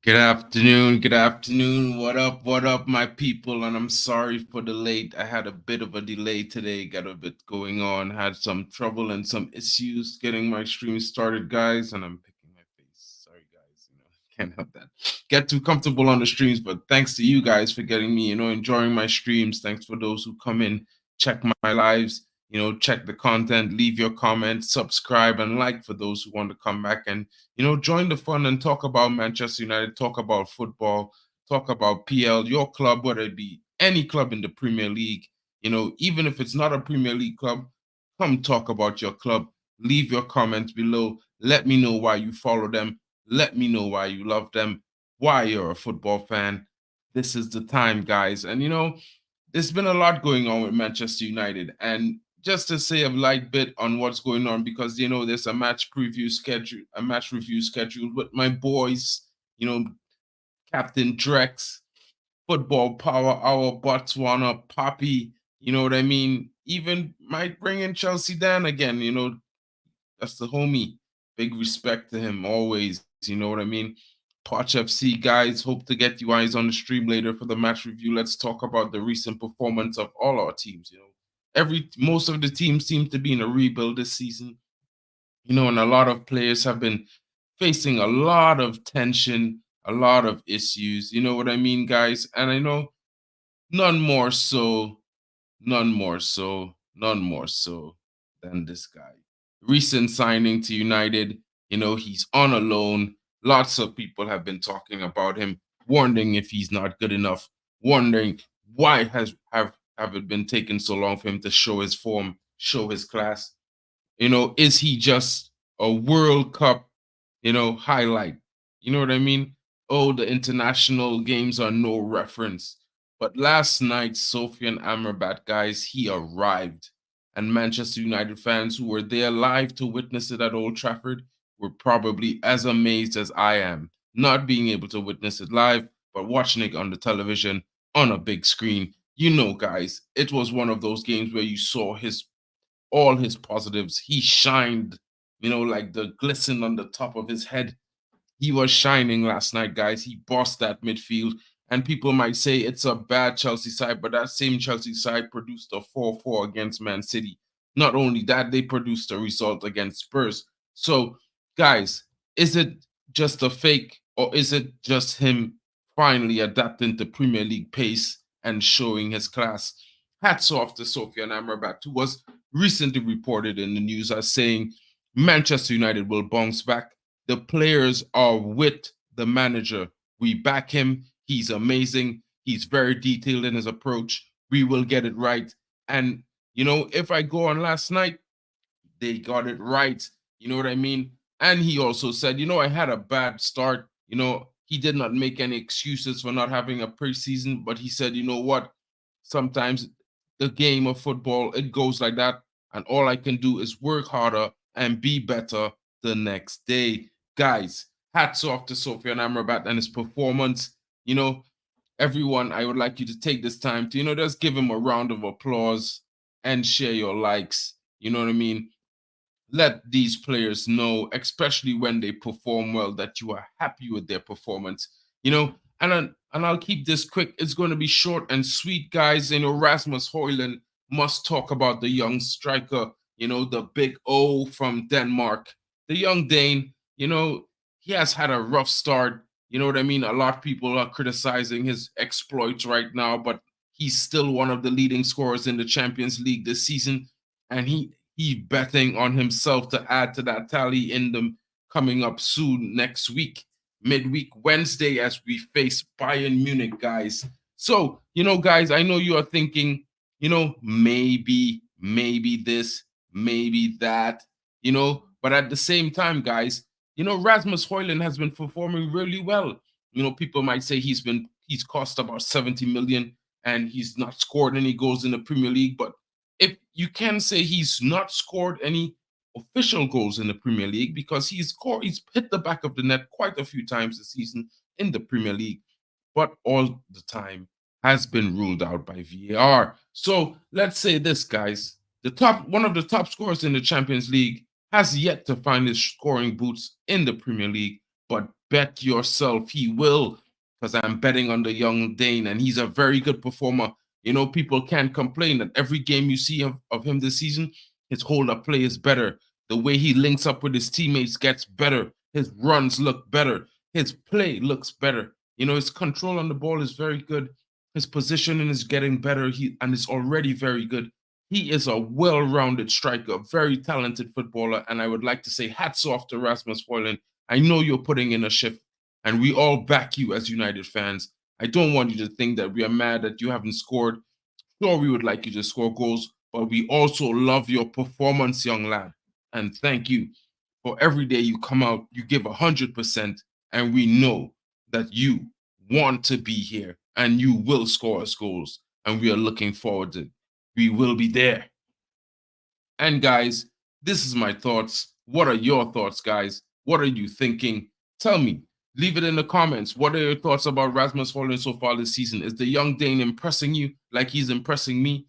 Good afternoon, good afternoon. What up, my people? And I'm sorry for the late. I had a bit of a delay today, got a bit going on, had some trouble and some issues getting my stream started, guys. And I'm picking my face. Sorry, guys. Can't help that. Get too comfortable on the streams, but thanks to you guys for getting me, enjoying my streams. Thanks for those who come in, check my lives, check the content, leave your comments, subscribe, and like for those who want to come back and join the fun and talk about Manchester United, talk about football, talk about PL, your club, whether it be any club in the Premier League. Even if it's not a Premier League club, come talk about your club. Leave your comments below. Let me know why you follow them. Let me know why you love them, why you're a football fan. This is the time, guys. And there's been a lot going on with Manchester United. And just to say a light bit on what's going on, because there's a match review scheduled with my boys, Captain Drex, Football Power Hour, Botswana, Poppy, you know what I mean? Even might bring in Chelsea Dan again, that's the homie. Big respect to him always, you know what I mean? Poch FC guys, hope to get you guys on the stream later for the match review. Let's talk about the recent performance of all our teams. Most of the teams seem to be in a rebuild this season. And a lot of players have been facing a lot of tension, a lot of issues. You know what I mean, guys? And I know none more so, none more so, none more so than this guy. Recent signing to United, he's on a loan. Lots of people have been talking about him, wondering if he's not good enough, wondering why have it been taking so long for him to show his form, show his class. Is he just a World Cup, highlight? You know what I mean? Oh, the international games are no reference. But last night, Sofian Amrabat, guys, he arrived. And Manchester United fans who were there live to witness it at Old Trafford were probably as amazed as I am, not being able to witness it live, but watching it on the television on a big screen. Guys, it was one of those games where you saw all his positives. He shined, like the glisten on the top of his head. He was shining last night, guys. He bossed that midfield. And people might say it's a bad Chelsea side, but that same Chelsea side produced a 4-4 against Man City. Not only that, they produced a result against Spurs. So, guys, is it just a fake or is it just him finally adapting to Premier League pace and showing his class? Hats off to Sofian Amrabat, who was recently reported in the news as saying Manchester United will bounce back. The players are with the manager. We back him. He's amazing. He's very detailed in his approach. We will get it right. And, if I go on last night, they got it right. You know what I mean? And he also said, I had a bad start. He did not make any excuses for not having a preseason, but he said, you know what? Sometimes the game of football, it goes like that. And all I can do is work harder and be better the next day. Guys, hats off to Sofian Amrabat and his performance. Everyone, I would like you to take this time to, just give him a round of applause and share your likes. You know what I mean? Let these players know, especially when they perform well, that you are happy with their performance. And I'll keep this quick. It's going to be short and sweet, guys. Rasmus Højlund must talk about the young striker. The big O from Denmark, the young Dane. He has had a rough start. You know what I mean? A lot of people are criticizing his exploits right now, but he's still one of the leading scorers in the Champions League this season, and he's betting on himself to add to that tally in the coming up soon next week, midweek Wednesday, as we face Bayern Munich, guys. So, guys, I know you are thinking, maybe this, maybe that, but at the same time, guys, Rasmus Højlund has been performing really well. People might say he's cost about 70 million and he's not scored any goals in the Premier League, but if you can say he's not scored any official goals in the Premier League because he's hit the back of the net quite a few times this season in the Premier League, but all the time has been ruled out by VAR. So let's say this, guys. One of the top scorers in the Champions League has yet to find his scoring boots in the Premier League, but bet yourself he will, because I'm betting on the young Dane, and he's a very good performer. People can't complain that every game you see of him this season, his hold up play is better. The way he links up with his teammates gets better. His runs look better. His play looks better. His control on the ball is very good. His positioning is getting better. And it's already very good. He is a well-rounded striker, very talented footballer, and I would like to say hats off to Rasmus Højlund. I know you're putting in a shift, and we all back you as United fans. I don't want you to think that we are mad that you haven't scored. Sure, we would like you to score goals, but we also love your performance, young lad. And thank you for every day you come out, you give 100%, and we know that you want to be here and you will score us goals. And we are looking forward to it. We will be there. And guys, this is my thoughts. What are your thoughts, guys? What are you thinking? Tell me. Leave it in the comments. What are your thoughts about Rasmus Højlund so far this season? Is the young Dane impressing you like he's impressing me?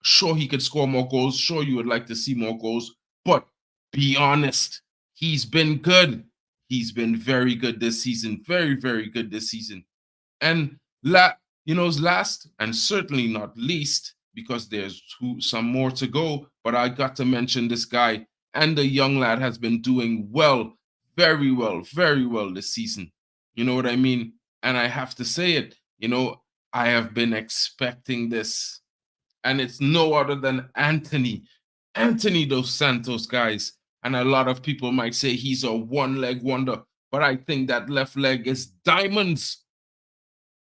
Sure, he could score more goals. Sure, you would like to see more goals. But be honest, he's been good. He's been very good this season. Very, very good this season. And last and certainly not least, because there's some more to go, but I got to mention this guy, and the young lad has been doing well, very well this season. You know what I mean? And I have to say it, I have been expecting this. And it's no other than Anthony dos Santos, guys. And a lot of people might say he's a one-leg wonder, but I think that left leg is diamonds.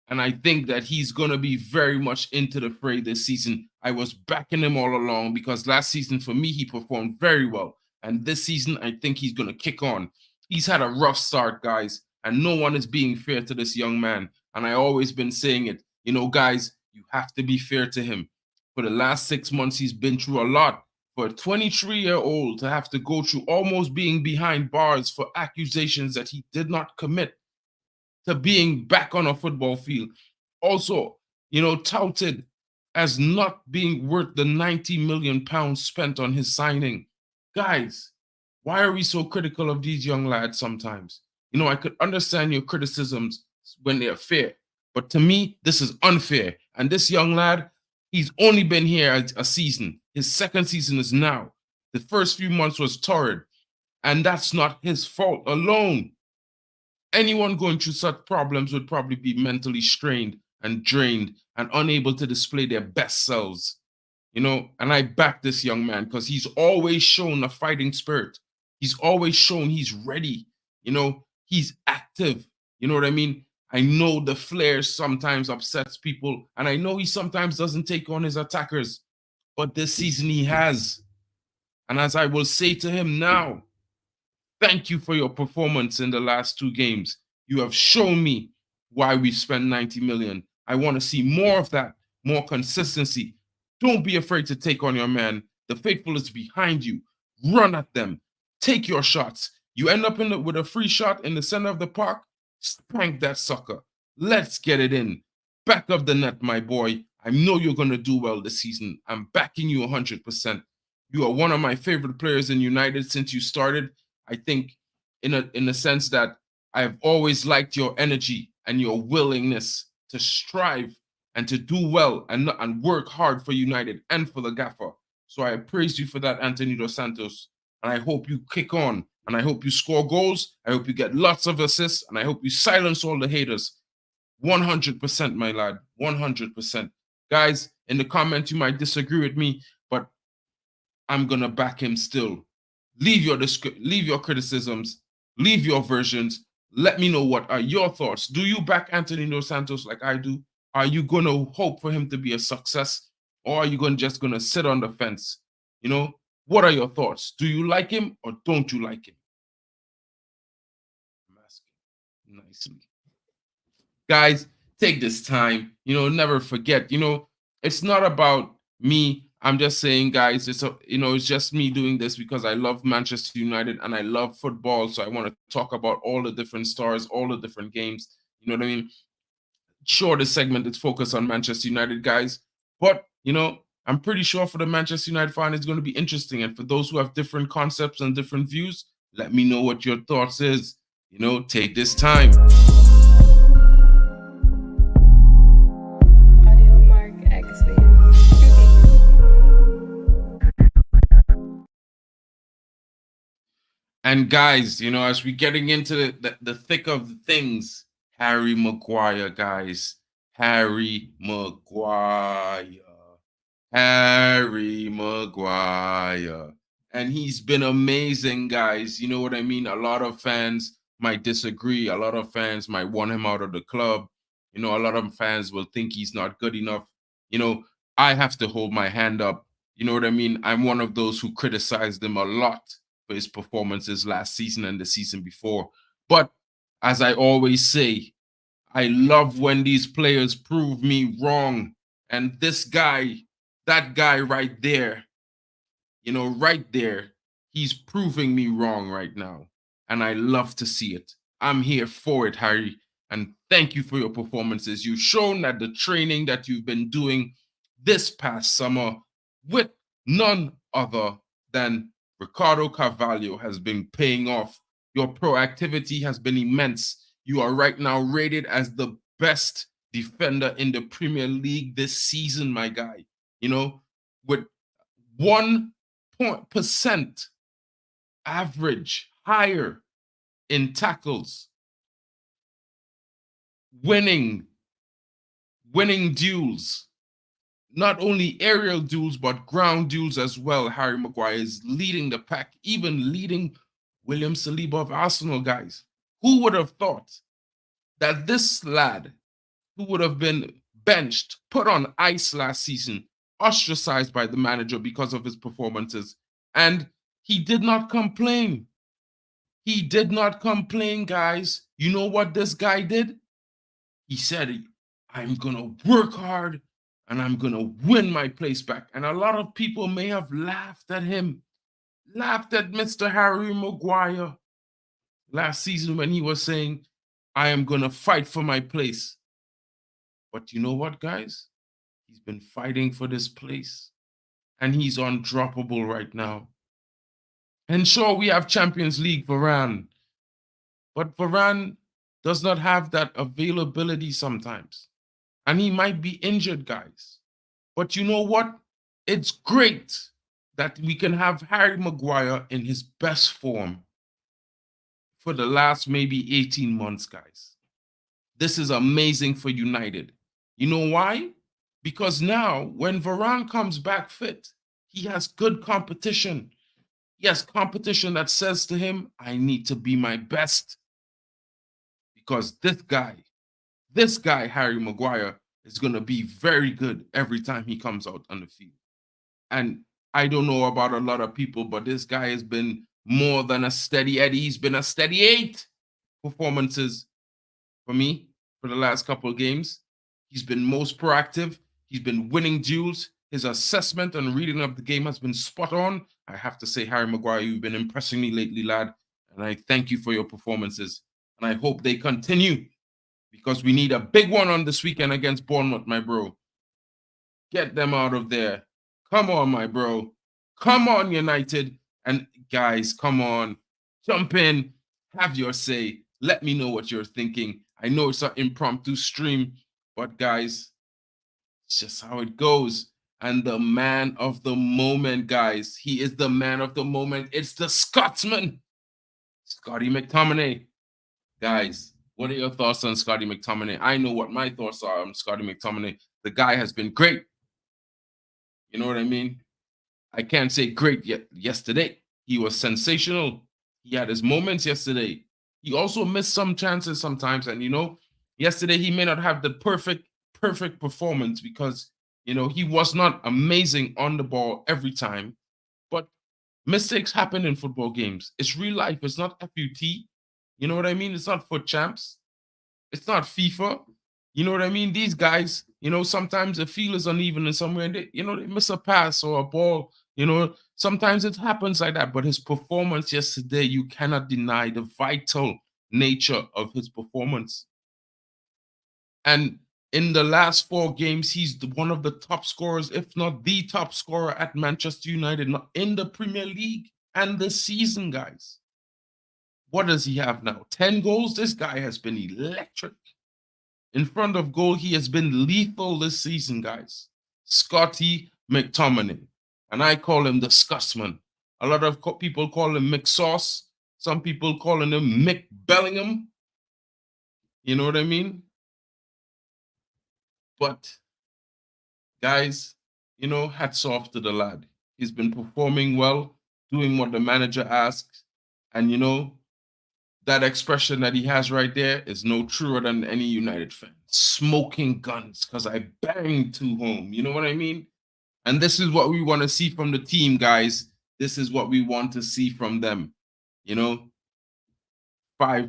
And I think that he's going to be very much into the fray this season. I was backing him all along because last season, for me, he performed very well. And this season, I think he's going to kick on. He's had a rough start, guys, and no one is being fair to this young man. And I always been saying it, guys, you have to be fair to him. For the last 6 months, he's been through a lot. For a 23-year-old to have to go through almost being behind bars for accusations that he did not commit, to being back on a football field. Also, touted as not being worth the 90 million pounds spent on his signing. Guys, why are we so critical of these young lads sometimes? I could understand your criticisms when they're fair, but to me, this is unfair. And this young lad, he's only been here a season. His second season is now. The first few months was torrid, and that's not his fault alone. Anyone going through such problems would probably be mentally strained and drained and unable to display their best selves. And I back this young man because he's always shown a fighting spirit. He's always shown he's ready. He's active. You know what I mean? I know the flair sometimes upsets people, and I know he sometimes doesn't take on his attackers, but this season he has. And as I will say to him now, thank you for your performance in the last 2 games. You have shown me why we spent 90 million. I want to see more of that, more consistency. Don't be afraid to take on your man. The faithful is behind you. Run at them. Take your shots. You end up with a free shot in the center of the park, spank that sucker. Let's get it in. Back of the net, my boy. I know you're going to do well this season. I'm backing you 100%. You are one of my favorite players in United since you started. I think in a sense that I've always liked your energy and your willingness to strive and to do well and work hard for United and for the gaffer. So I praise you for that, Anthony dos Santos. And I hope you kick on. And I hope you score goals. I hope you get lots of assists. And I hope you silence all the haters. 100%, my lad. 100%. Guys, in the comments, you might disagree with me, but I'm going to back him still. Leave your criticisms. Leave your versions. Let me know what are your thoughts. Do you back Anthony dos Santos like I do? Are you going to hope for him to be a success? Or are you just going to sit on the fence? What are your thoughts? Do you like him or don't you like him? I'm asking nicely. Guys, take this time. Never forget. It's not about me. I'm just saying, guys, it's just me doing this because I love Manchester United and I love football. So I want to talk about all the different stars, all the different games. You know what I mean? Sure, this segment is focused on Manchester United, guys, but I'm pretty sure for the Manchester United fan, it's going to be interesting. And for those who have different concepts and different views, let me know what your thoughts is. Take this time. Audio mark activated. And guys, as we're getting into the thick of things, Harry Maguire, guys. Harry Maguire. Harry Maguire. And he's been amazing, guys. You know what I mean? A lot of fans might disagree. A lot of fans might want him out of the club. A lot of fans will think he's not good enough. I have to hold my hand up. You know what I mean? I'm one of those who criticized him a lot for his performances last season and the season before. But as I always say, I love when these players prove me wrong. And this guy, that guy right there, right there, he's proving me wrong right now. And I love to see it. I'm here for it, Harry. And thank you for your performances. You've shown that the training that you've been doing this past summer with none other than Ricardo Carvalho has been paying off. Your proactivity has been immense. You are right now rated as the best defender in the Premier League this season, my guy. With 1% average higher in tackles, winning duels, not only aerial duels, but ground duels as well. Harry Maguire is leading the pack, even leading William Saliba of Arsenal, guys. Who would have thought that this lad, who would have been benched, put on ice last season, ostracized by the manager because of his performances, and he did not complain. He did not complain, guys. You know what this guy did? He said, I'm going to work hard and I'm going to win my place back. And a lot of people may have laughed at him, laughed at Mr. Harry Maguire last season when he was saying, I am going to fight for my place. But you know what, guys? He's been fighting for this place and he's undroppable right now. And sure, we have Champions League Varane, but Varane does not have that availability sometimes. And he might be injured, guys. But you know what? It's great that we can have Harry Maguire in his best form for the last maybe 18 months, guys. This is amazing for United. You know why? Because now, when Varane comes back fit, he has good competition. He has competition that says to him, I need to be my best. Because this guy, Harry Maguire, is going to be very good every time he comes out on the field. And I don't know about a lot of people, but this guy has been more than a steady Eddie. He's been a steady 8 performances for me for the last couple of games. He's been most proactive. He's been winning duels. His assessment and reading of the game has been spot on. I have to say, Harry Maguire, you've been impressing me lately, lad. And I thank you for your performances. And I hope they continue because we need a big one on this weekend against Bournemouth, my bro. Get them out of there. Come on, my bro. Come on, United. And guys, come on. Jump in. Have your say. Let me know what you're thinking. I know it's an impromptu stream, but guys, it's just how it goes. And the man of the moment, guys, he is the man of the moment. It's the Scotsman, Scotty McTominay. Guys, what are your thoughts on Scotty McTominay? I know what my thoughts are on Scotty McTominay. The guy has been great. You know what I mean? I can't say great yet. Yesterday, he was sensational. He had his moments yesterday. He also missed some chances sometimes. And, yesterday he may not have the perfect performance because, he was not amazing on the ball every time. But mistakes happen in football games. It's real life. It's not FUT. You know what I mean? It's not foot champs. It's not FIFA. You know what I mean? These guys, sometimes the field is uneven in somewhere and they miss a pass or a ball. Sometimes it happens like that. But his performance yesterday, you cannot deny the vital nature of his performance. And in the last 4 games, he's one of the top scorers, if not the top scorer at Manchester United in the Premier League and the season, guys. What does he have now? 10 goals? This guy has been electric. In front of goal, he has been lethal this season, guys. Scotty McTominay. And I call him the Scussman. A lot of people call him McSauce. Some people calling him Mick Bellingham. You know what I mean? But, guys, hats off to the lad. He's been performing well, doing what the manager asks. And, that expression that he has right there is no truer than any United fan. Smoking guns because I banged two home. You know what I mean? And this is what we want to see from the team, guys. This is what we want to see from them. 5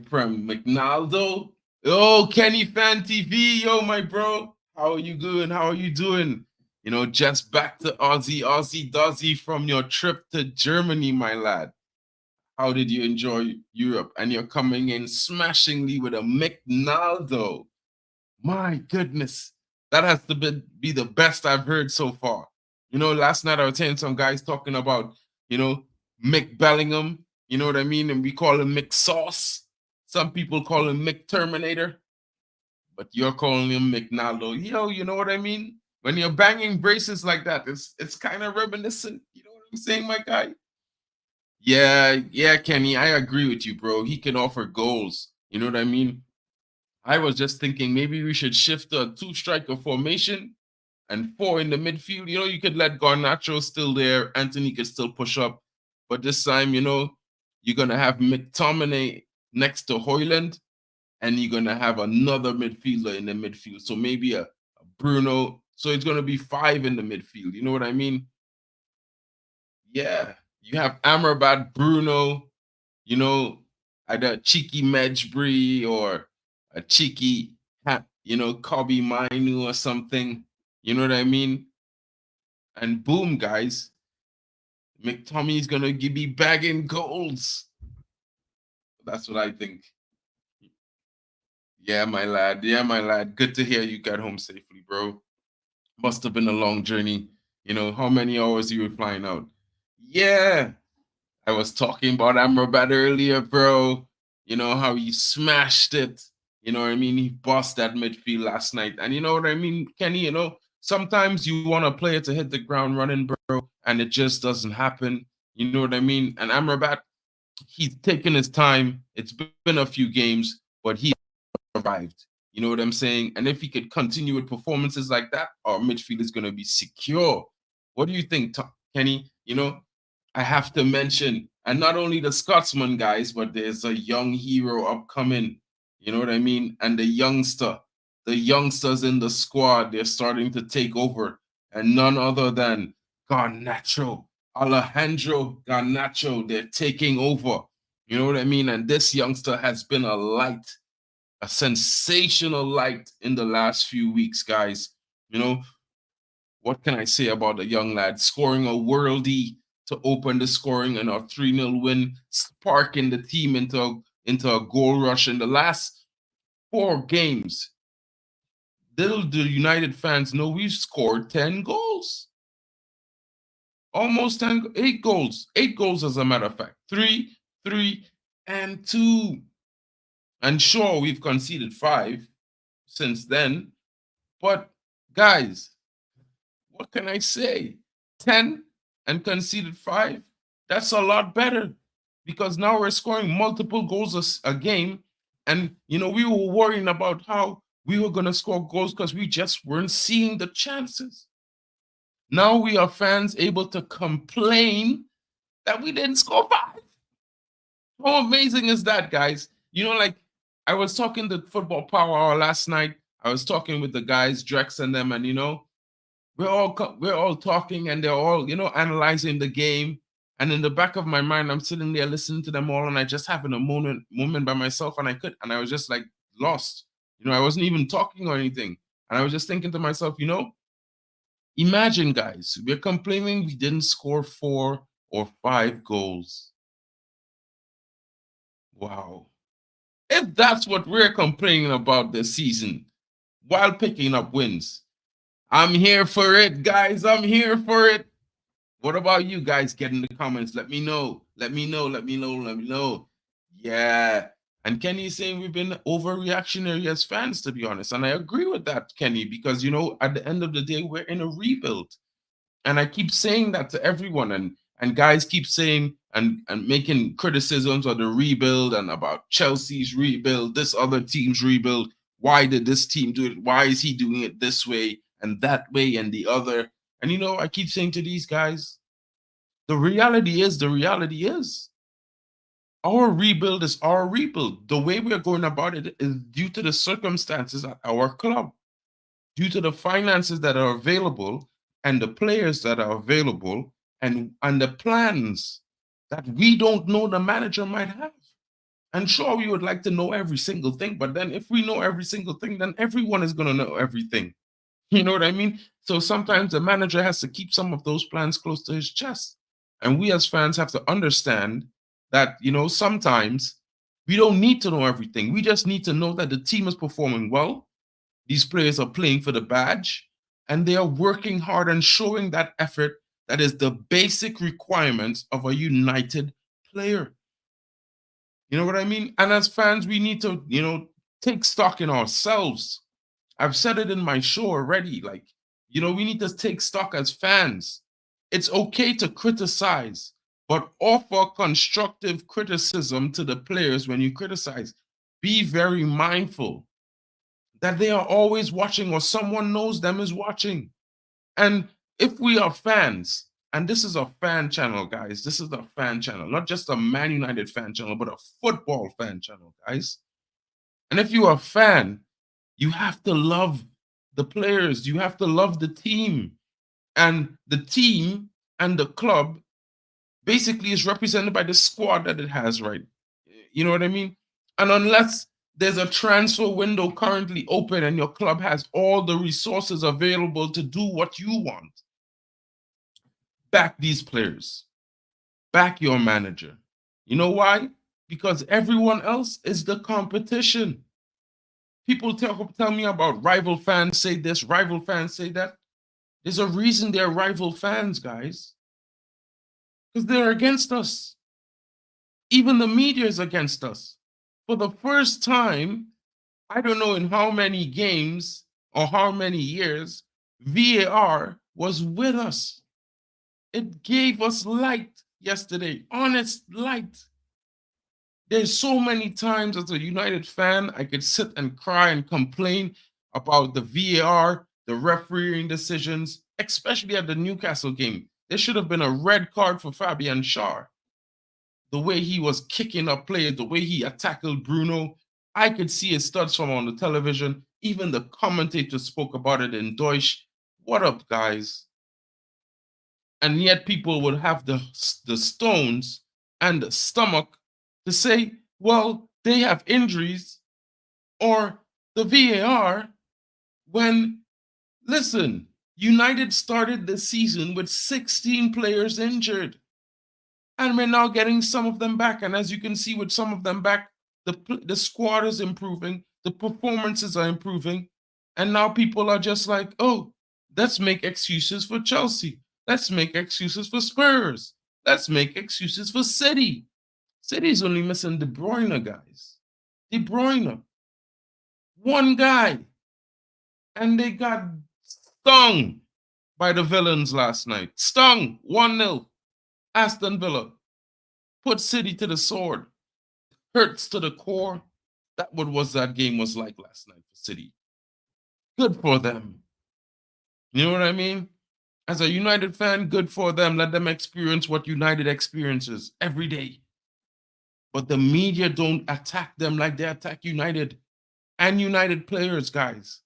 Prem McNaldo. Oh, Kenny Fan TV. Yo, my bro. How are you doing? How are you doing? Just back to Aussie Dozzy from your trip to Germany, my lad. How did you enjoy Europe? And you're coming in smashingly with a McNaldo. My goodness. That has to be the best I've heard so far. Last night I was hearing some guys talking about, Mick Bellingham. You know what I mean? And we call him Mick Sauce. Some people call him Mick Terminator. But you're calling him McNaldo. Yo, you know what I mean? When you're banging braces like that, it's kind of reminiscent. You know what I'm saying, my guy? Yeah, Kenny, I agree with you, bro. He can offer goals. You know what I mean? I was just thinking maybe we should shift to a 2-striker formation and 4 in the midfield. You could let Garnacho still there. Anthony could still push up. But this time, you're going to have McTominay next to Hoyland, and you're going to have another midfielder in the midfield. So maybe a Bruno. So it's going to be 5 in the midfield. You know what I mean? Yeah. You have Amrabat, Bruno, either cheeky Medjbri or a cheeky, Kobe Mainu or something. You know what I mean? And boom, guys, McTominay's going to be bagging goals. That's what I think. Yeah, my lad. Yeah, my lad. Good to hear you got home safely, bro. Must have been a long journey. How many hours you were flying out? Yeah. I was talking about Amrabat earlier, bro. How he smashed it. You know what I mean? He bossed that midfield last night. And you know what I mean, Kenny? Sometimes you want a player to hit the ground running, bro, and it just doesn't happen. You know what I mean? And Amrabat, he's taken his time. It's been a few games, but he survived. You know what I'm saying? And if he could continue with performances like that, our midfield is going to be secure. What do you think, Kenny? I have to mention, and not only the Scotsman guys, but there's a young hero upcoming. You know what I mean? And the youngsters in the squad, they're starting to take over. And none other than Garnacho, Alejandro Garnacho, they're taking over. You know what I mean? And this youngster has been a sensational light in the last few weeks, guys. What can I say about the young lad? Scoring a worldie to open the scoring and a 3-0 win, sparking the team into a goal rush in the last 4 games. Little do United fans know we've scored 10 goals. Almost 8 goals. 8 goals, as a matter of fact. 3, 3, and 2. And sure, we've conceded 5 since then. But, guys, what can I say? 10 and conceded 5? That's a lot better because now we're scoring multiple goals a game. And, we were worrying about how we were going to score goals because we just weren't seeing the chances. Now we are fans able to complain that we didn't score 5. How amazing is that, guys? I was talking to Football Power Hour last night. I was talking with the guys, Drex and them, and, we're all talking and they're all, analyzing the game. And in the back of my mind, I'm sitting there listening to them all, and I just having a moment by myself, and I was just like lost. I wasn't even talking or anything. And I was just thinking to myself, imagine, guys, we're complaining we didn't score 4 or 5 goals. Wow. If that's what we're complaining about this season while picking up wins, I'm here for it, guys. I'm here for it. What about you guys? Get in the comments. Let me know. Let me know. Yeah. And Kenny is saying we've been overreactionary as fans, to be honest. And I agree with that, Kenny, because, at the end of the day, we're in a rebuild. And I keep saying that to everyone. And guys keep saying and making criticisms of the rebuild and about Chelsea's rebuild, this other team's rebuild. Why did this team do it? Why is he doing it this way and that way and the other? And, I keep saying to these guys, the reality is our rebuild is our rebuild. The way we are going about it is due to the circumstances at our club, due to the finances that are available and the players that are available and the plans that we don't know the manager might have. And sure, we would like to know every single thing, but then if we know every single thing, then everyone is going to know everything. You know what I mean? So sometimes the manager has to keep some of those plans close to his chest. And we as fans have to understand that, sometimes we don't need to know everything. We just need to know that the team is performing well. These players are playing for the badge and they are working hard and showing that effort that is the basic requirements of a united player. You know what I mean? And as fans, we need to, take stock in ourselves. I've said it in my show already. Like, we need to take stock as fans. It's okay to criticize, but offer constructive criticism to the players when you criticize. Be very mindful that they are always watching or someone knows them is watching. And if we are fans, and this is a fan channel, guys, this is a fan channel, not just a Man United fan channel, but a football fan channel, guys. And if you are a fan, you have to love the players, you have to love the team. And the team and the club basically is represented by the squad that it has, right? You know what I mean? And unless there's a transfer window currently open and your club has all the resources available to do what you want, back these players, back your manager. You know why? Because everyone else is the competition. People tell me about rival fans say this, rival fans say that. There's a reason they're rival fans, guys, because they're against us. Even the media is against us. For the first time, I don't know in how many games or how many years, VAR was with us. It gave us light yesterday, honest light. There's so many times as a United fan, I could sit and cry and complain about the VAR, the refereeing decisions, especially at the Newcastle game. There should have been a red card for Fabian Schär. The way he was kicking up players, the way he tackled Bruno, I could see his studs from on the television. Even the commentators spoke about it in Deutsch. What up, guys? And yet people would have the stones and the stomach to say, well, they have injuries or the VAR when, listen, United started the season with 16 players injured. And we're now getting some of them back. And as you can see with some of them back, the squad is improving, the performances are improving. And now people are just like, oh, let's make excuses for Chelsea. Let's make excuses for Spurs. Let's make excuses for City. City's only missing De Bruyne, guys. De Bruyne. One guy. And they got stung by the villains last night. Stung 1-0. Aston Villa. Put City to the sword. Hurts to the core. That what was that game was like last night for City. Good for them. You know what I mean? As a United fan, good for them. Let them experience what United experiences every day. But the media don't attack them like they attack United and United players, guys.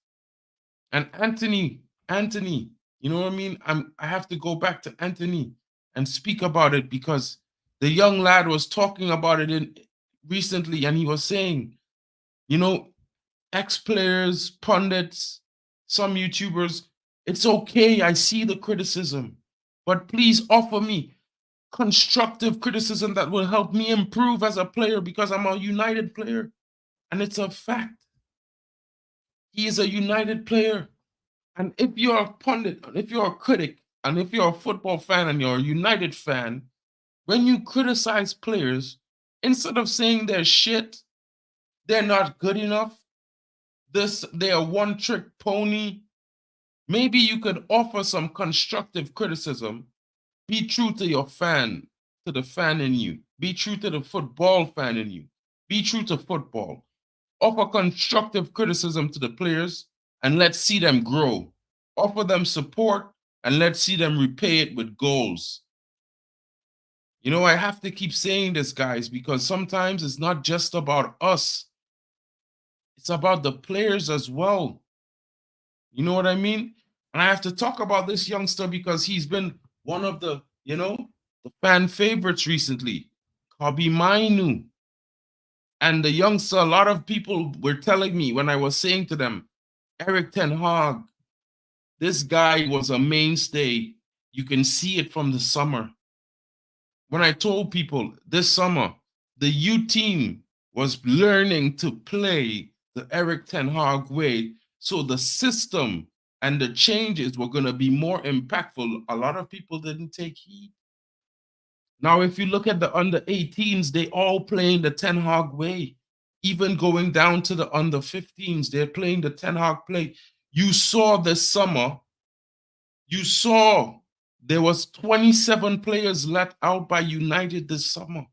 And Anthony, you know what I mean? I have to go back to Anthony and speak about it because the young lad was talking about it recently, and he was saying, you know, ex-players, pundits, some YouTubers, it's okay. I see the criticism, but please offer me constructive criticism that will help me improve as a player because I'm a United player. And it's a fact. He is a United player. And if you're a pundit, and if you're a critic, and if you're a football fan and you're a United fan, when you criticize players, Instead of saying they're shit, they're not good enough, they're a one-trick pony, maybe you could offer some constructive criticism. Be true to your fan, to the fan in you. Be true to the football fan in you. Be true to football. Offer constructive criticism to the players and let's see them grow. Offer them support and let's see them repay it with goals. You know, I have to keep saying this, guys, because sometimes it's not just about us, it's about the players as well. You know what I mean? And I have to talk about this youngster because he's been one of the, the fan favorites recently, Kobe Mainu. And the youngster, a lot of people were telling me when I was saying to them, Eric Ten Hag, this guy was a mainstay. You can see it from the summer. When I told people this summer, the U team was learning to play the Eric Ten Hag way. So the system and the changes were going to be more impactful. A lot of people didn't take heed. Now, if you look at the under 18s, they all playing the Ten Hag way. Even going down to the under 15s, they're playing the Ten Hag play. You saw this summer, you saw there was 27 players let out by United this summer.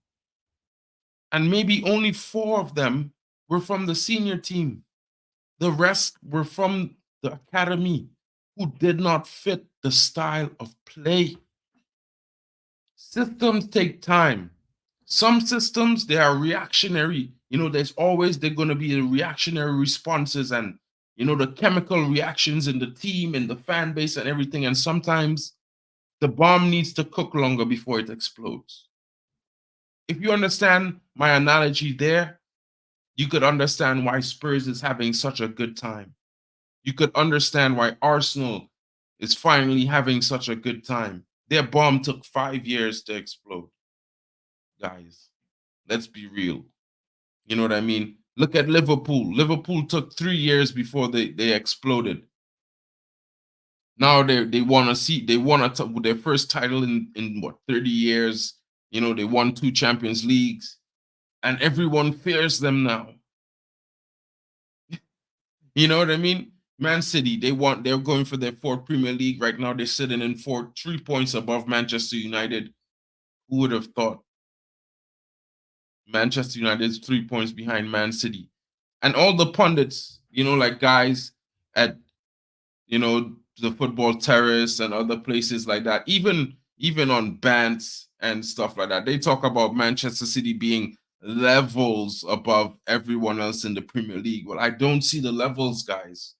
And maybe only 4 of them were from the senior team. The rest were from the academy who did not fit the style of play. Systems take time. Some systems, they are reactionary. They're going to be the reactionary responses and, the chemical reactions in the team and the fan base and everything. And sometimes the bomb needs to cook longer before it explodes. If you understand my analogy there, you could understand why Spurs is having such a good time. You could understand why Arsenal is finally having such a good time. Their bomb took 5 years to explode. Guys, let's be real. You know what I mean? Look at Liverpool. Liverpool took 3 years before they exploded. Now they want to see their first title in what 30 years. They won 2 Champions Leagues and everyone fears them now. You know what I mean? Man City, they're going for their 4th Premier League right now. They're sitting in 3 points above Manchester United. Who would have thought? Manchester United is 3 points behind Man City. And all the pundits, like guys at, the Football Terrace and other places like that, even on Bants and stuff like that, they talk about Manchester City being levels above everyone else in the Premier League. Well, I don't see the levels, guys.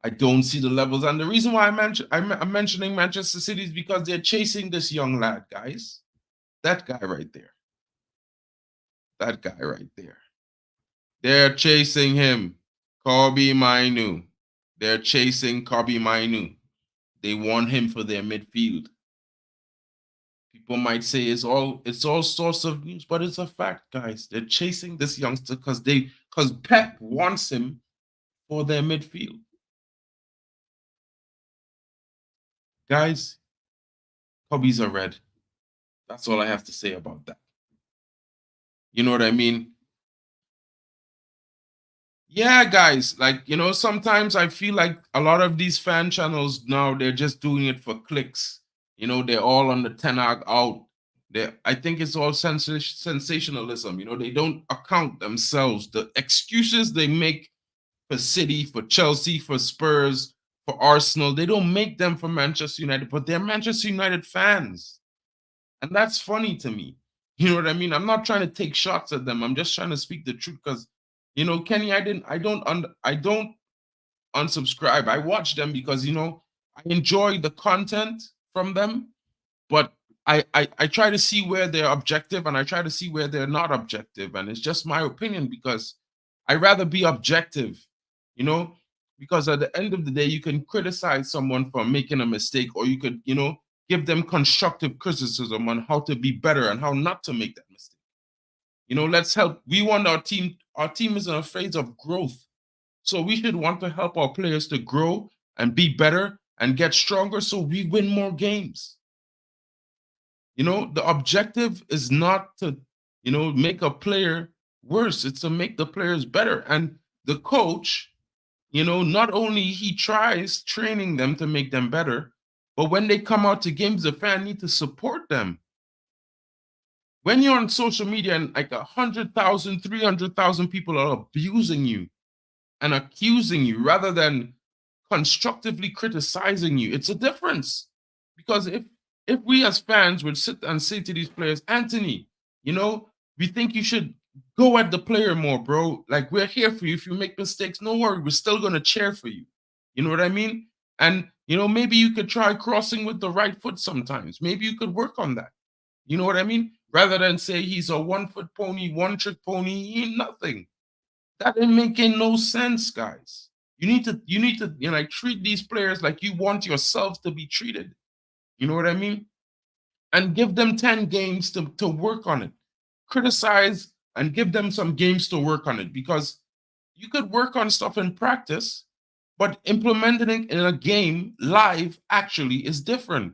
I don't see the levels. And the reason why I'm mentioning Manchester City is because they're chasing this young lad, guys. That guy right there. That guy right there. They're chasing him. Kobe Mainu. They're chasing Kobe Mainu. They want him for their midfield. People might say it's all sorts of news, but it's a fact, guys. They're chasing this youngster because Pep wants him for their midfield. Guys, Kobe's a red. That's all I have to say about that. You know what I mean? Yeah, guys, sometimes I feel like a lot of these fan channels now, they're just doing it for clicks. They're all on the Ten Hag out. I think it's all sensationalism. They don't account themselves. The excuses they make for City, for Chelsea, for Spurs, for Arsenal, they don't make them for Manchester United, but they're Manchester United fans. And that's funny to me. You know what I mean? I'm not trying to take shots at them. I'm just trying to speak the truth because, Kenny, I don't unsubscribe. I watch them because, I enjoy the content from them, but I try to see where they're objective and I try to see where they're not objective. And it's just my opinion because I rather be objective, because at the end of the day, you can criticize someone for making a mistake or you could, give them constructive criticism on how to be better and how not to make that mistake. Let's help. We want our team is in a phase of growth. So we should want to help our players to grow and be better and get stronger so we win more games. The objective is not to, make a player worse. It's to make the players better. And the coach, not only he tries training them to make them better, but when they come out to games, the fan need to support them. When you're on social media and like 100,000, 300,000 people are abusing you and accusing you rather than constructively criticizing you, it's a difference. Because if we as fans would sit and say to these players, Anthony, we think you should go at the player more, bro. Like, we're here for you. If you make mistakes, no worry, we're still gonna cheer for you. You know what I mean? And maybe you could try crossing with the right foot sometimes. Maybe you could work on that. You know what I mean? Rather than say he's a 1-foot pony, one trick pony, he ain't nothing. That ain't making no sense, guys. You need to like treat these players like you want yourself to be treated. You know what I mean? And give them 10 games to work on it. Criticize and give them some games to work on it, because you could work on stuff in practice, but implementing it in a game live actually is different.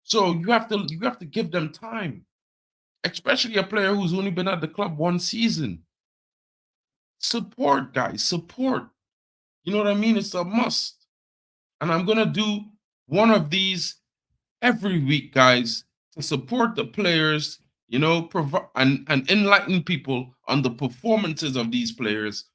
So you have to give them time, especially a player who's only been at the club one season. Support, guys, support. You know what I mean? It's a must. And I'm going to do one of these every week, guys, to support the players, provide and enlighten people on the performances of these players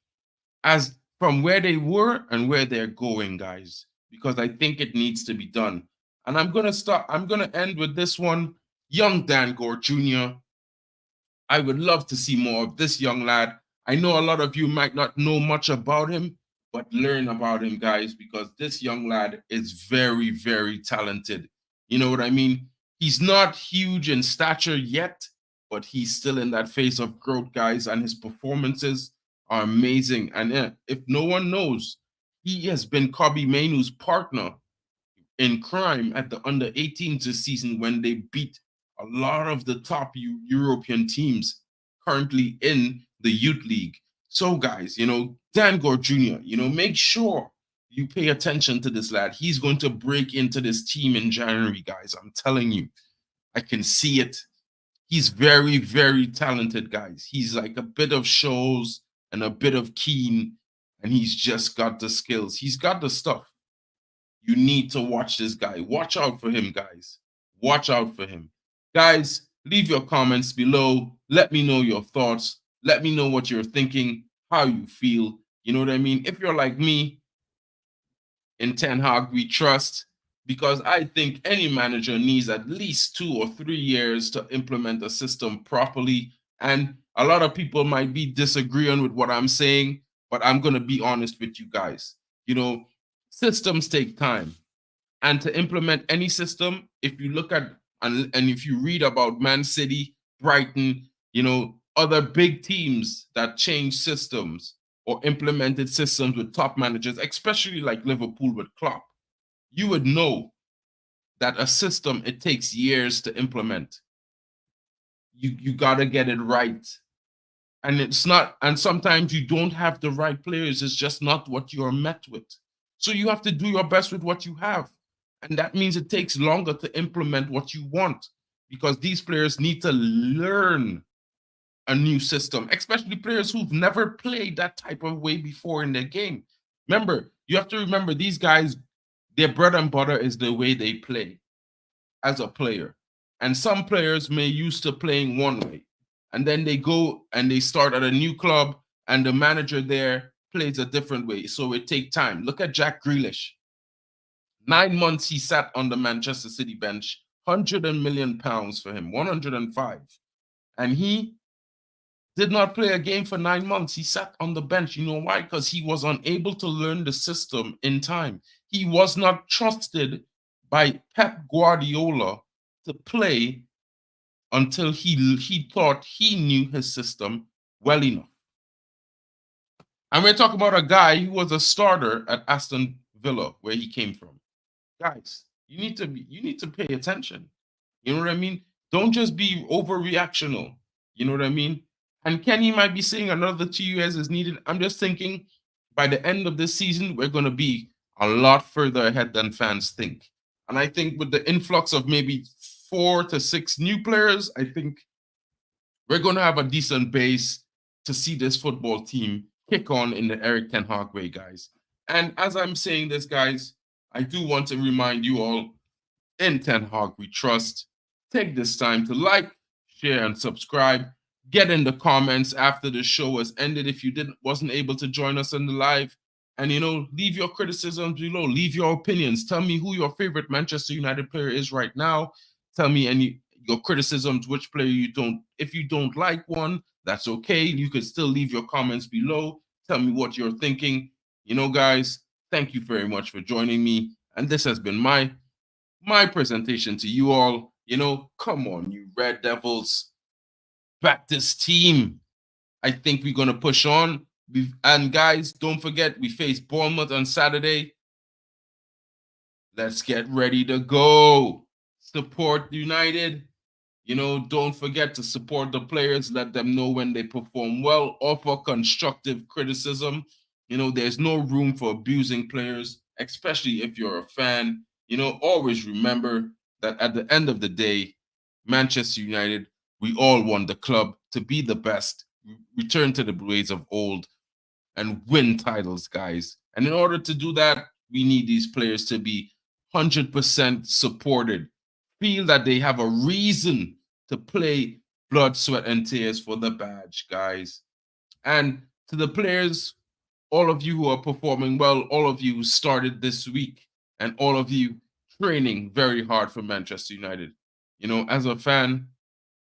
as from where they were and where they're going, guys, because I think it needs to be done. And I'm going to end with this one. Young Dan Gore Jr., I would love to see more of this young lad. I know a lot of you might not know much about him, but learn about him, guys, because this young lad is very, very talented. You know what I mean? He's not huge in stature yet, but he's still in that phase of growth, guys, and his performances are amazing. And if no one knows, he has been Kobe Mainu's partner in crime at the under 18s this season when they beat a lot of the top European teams currently in the youth league. So, guys, Dan Gore Jr., make sure you pay attention to this lad. He's going to break into this team in January, guys. I'm telling you, I can see it. He's very, very talented, guys. He's like a bit of shows and a bit of keen, and he's just got the skills. He's got the stuff. You need to watch this guy. Watch out for him, guys. Watch out for him. Guys, leave your comments below. Let me know your thoughts. Let me know what you're thinking, how you feel. You know what I mean? If you're like me, in Ten Hag, we trust, because I think any manager needs at least 2 or 3 years to implement a system properly. And a lot of people might be disagreeing with what I'm saying, but I'm going to be honest with you guys. Systems take time. And to implement any system, if you look at and if you read about Man City, Brighton, other big teams that changed systems or implemented systems with top managers, especially like Liverpool with Klopp, you would know that a system, it takes years to implement. You got to get it right. And it's not, and sometimes you don't have the right players. It's just not what you're met with. So you have to do your best with what you have. And that means it takes longer to implement what you want, because these players need to learn a new system, especially players who've never played that type of way before in their game. Remember, you have to remember, these guys, their bread and butter is the way they play as a player. And some players may used to playing one way, and then they go and they start at a new club and the manager there plays a different way. So it takes time. Look at Jack Grealish. 9 months he sat on the Manchester City bench, £100 million for him, 105. And he did not play a game for 9 months. He sat on the bench. You know why? Because he was unable to learn the system in time. He was not trusted by Pep Guardiola to play until he thought he knew his system well enough. And we're talking about a guy who was a starter at Aston Villa, where he came from. Guys, you need to pay attention. You know what I mean? Don't just be overreactional. You know what I mean? And Kenny might be saying another 2 years is needed. I'm just thinking by the end of this season, we're going to be a lot further ahead than fans think. And I think with the influx of maybe 4 to 6 new players, I think we're going to have a decent base to see this football team kick on in the Eric Ten Hag way, guys. And as I'm saying this, guys, I do want to remind you all, in Ten Hag we trust. Take this time to like, share, and subscribe. Get in the comments after the show has ended if you wasn't able to join us in the live. And, leave your criticisms below. Leave your opinions. Tell me who your favorite Manchester United player is right now. Tell me your criticisms, which player you don't. If you don't like one, that's okay. You can still leave your comments below. Tell me what you're thinking. Guys, thank you very much for joining me. And this has been my presentation to you all. Come on, you Red Devils. Back this team. I think we're going to push on. And guys, don't forget, we face Bournemouth on Saturday. Let's get ready to go. Support United. Don't forget to support the players. Let them know when they perform well. Offer constructive criticism. There's no room for abusing players, especially if you're a fan. Always remember that at the end of the day, Manchester United, we all want the club to be the best, return to the ways of old, and win titles, guys. And in order to do that, we need these players to be 100% supported, feel that they have a reason to play blood, sweat, and tears for the badge, guys. And to the players, all of you who are performing well, all of you who started this week, and all of you training very hard for Manchester United. As a fan,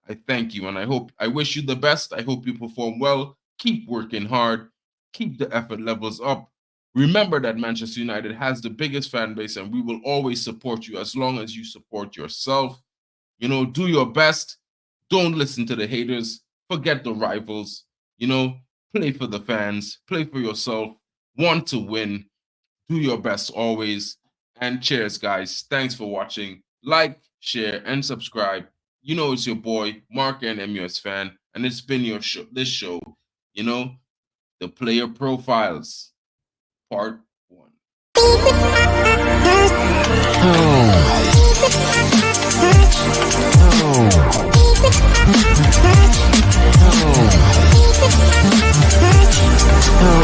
I thank you, and I wish you the best. I hope you perform well. Keep working hard. Keep the effort levels up. Remember that Manchester United has the biggest fan base, and we will always support you as long as you support yourself. Do your best. Don't listen to the haters. Forget the rivals. Play for the fans. Play for yourself. Want to win. Do your best always. And cheers, guys. Thanks for watching. Like, share, and subscribe. It's your boy, Mark, and MUS fan. And it's been this show, The Player Profiles, Part 1. Oh.